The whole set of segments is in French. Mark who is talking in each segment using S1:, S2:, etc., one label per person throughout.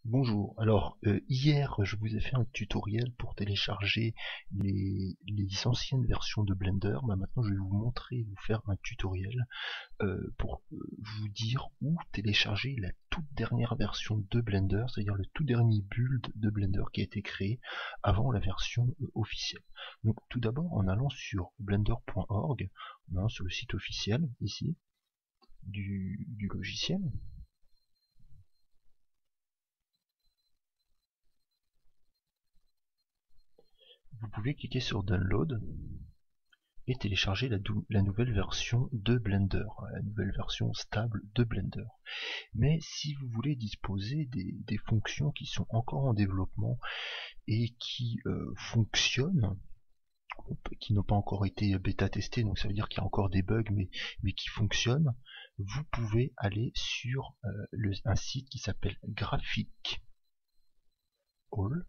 S1: Bonjour, alors hier je vous ai fait un tutoriel pour télécharger les anciennes versions de Blender. Maintenant je vais vous montrer, vous faire un tutoriel pour vous dire où télécharger la toute dernière version de Blender, c'est-à-dire le tout dernier build de Blender qui a été créé avant la version officielle. Donc tout d'abord en allant sur blender.org, sur le site officiel ici du logiciel. Vous pouvez cliquer sur Download et télécharger la nouvelle version de Blender, la nouvelle version stable de Blender. Mais si vous voulez disposer des fonctions qui sont encore en développement et qui fonctionnent, qui n'ont pas encore été bêta testées, donc ça veut dire qu'il y a encore des bugs, mais qui fonctionnent, vous pouvez aller sur un site qui s'appelle Graphic All.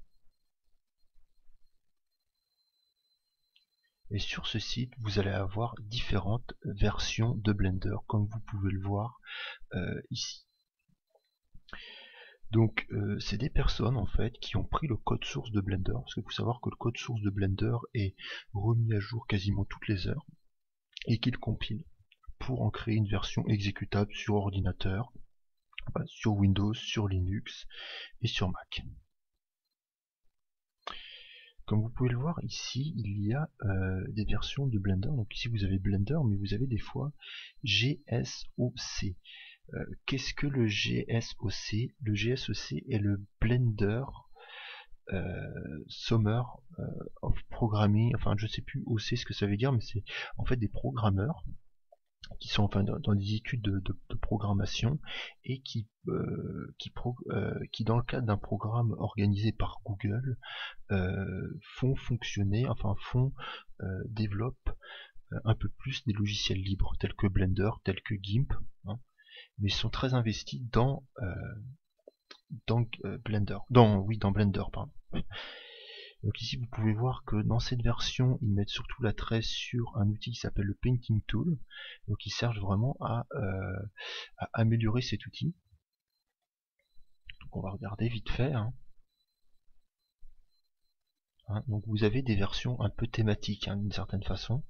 S1: Et sur ce site, vous allez avoir différentes versions de Blender, comme vous pouvez le voir ici. Donc c'est des personnes en fait qui ont pris le code source de Blender, parce qu'il faut savoir que le code source de Blender est remis à jour quasiment toutes les heures, et qu'ils compilent pour en créer une version exécutable sur ordinateur, sur Windows, sur Linux et sur Mac. Comme vous pouvez le voir ici, il y a des versions de Blender. Donc ici vous avez Blender, mais vous avez des fois GSOC. Qu'est-ce que le GSOC? Le GSOC est le Blender Summer of Programming. Enfin, je sais plus OC ce que ça veut dire, mais c'est en fait des programmeurs qui sont enfin dans des études de programmation et qui dans le cadre d'un programme organisé par Google font fonctionner, enfin développent un peu plus des logiciels libres tels que Blender, tels que GIMP, hein, mais ils sont très investis dans Blender, dans Blender, pardon. Donc ici vous pouvez voir que dans cette version ils mettent surtout l'attrait sur un outil qui s'appelle le Painting Tool, donc ils servent vraiment à améliorer cet outil. Donc on va regarder vite fait. Donc vous avez des versions un peu thématiques d'une certaine façon.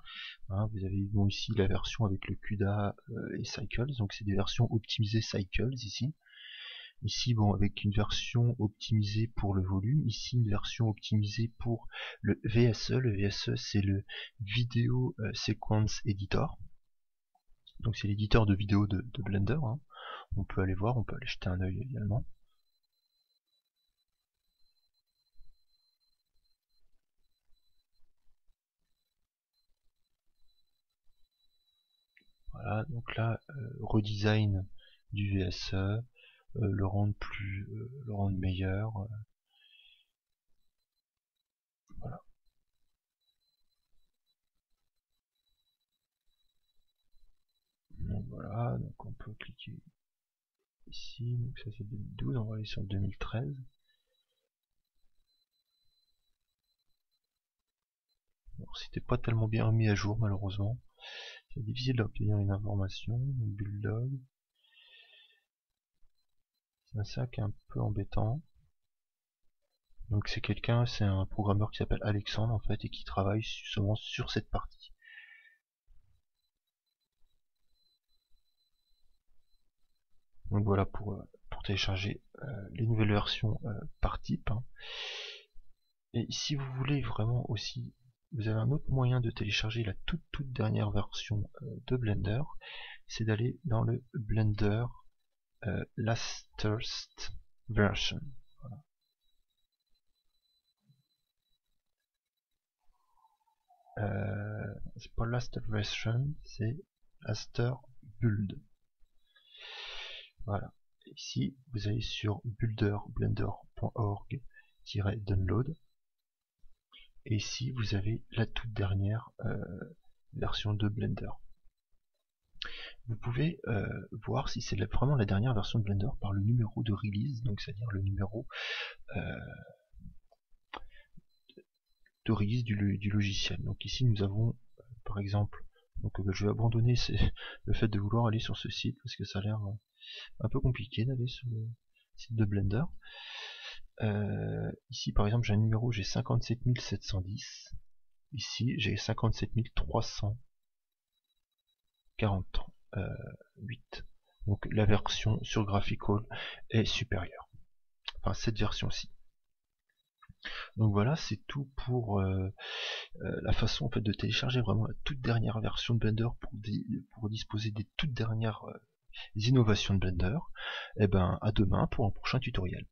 S1: Vous avez ici la version avec le CUDA et Cycles, donc c'est des versions optimisées Cycles ici. Ici, avec une version optimisée pour le volume. Ici, une version optimisée pour le VSE. Le VSE, c'est le Video Sequence Editor. Donc, c'est l'éditeur de vidéo de Blender. On peut aller voir, on peut aller jeter un œil également. Voilà, donc là, redesign du VSE, le rendre meilleur. Voilà. Donc voilà, donc on peut cliquer ici, donc ça c'est 2012, on va aller sur 2013. Alors c'était pas tellement bien mis à jour malheureusement. C'est difficile d'obtenir une information, build log. C'est ça qui est un peu embêtant. Donc c'est un programmeur qui s'appelle Alexandre en fait et qui travaille seulement sur cette partie. Donc voilà pour télécharger les nouvelles versions par type. Et si vous voulez vraiment aussi, vous avez un autre moyen de télécharger la toute dernière version de Blender, c'est d'aller dans le Blender Latest Version. Voilà. C'est pas Last Version, c'est Laster Build. Voilà. Ici, vous allez sur builder.blender.org-download. Et ici, vous avez la toute dernière version de Blender. Vous pouvez voir si c'est vraiment la dernière version de Blender par le numéro de release, donc c'est-à-dire le numéro de release du logiciel. Donc ici, nous avons par exemple, donc je vais abandonner le fait de vouloir aller sur ce site parce que ça a l'air un peu compliqué d'aller sur site de Blender. Ici par exemple j'ai un numéro, j'ai 57 710. Ici j'ai 57 348. Donc la version sur Graphical est supérieure. Enfin cette version-ci. Donc voilà, c'est tout pour la façon en fait de télécharger vraiment la toute dernière version de Blender pour disposer des toutes dernières innovations de Blender. Et ben à demain pour un prochain tutoriel.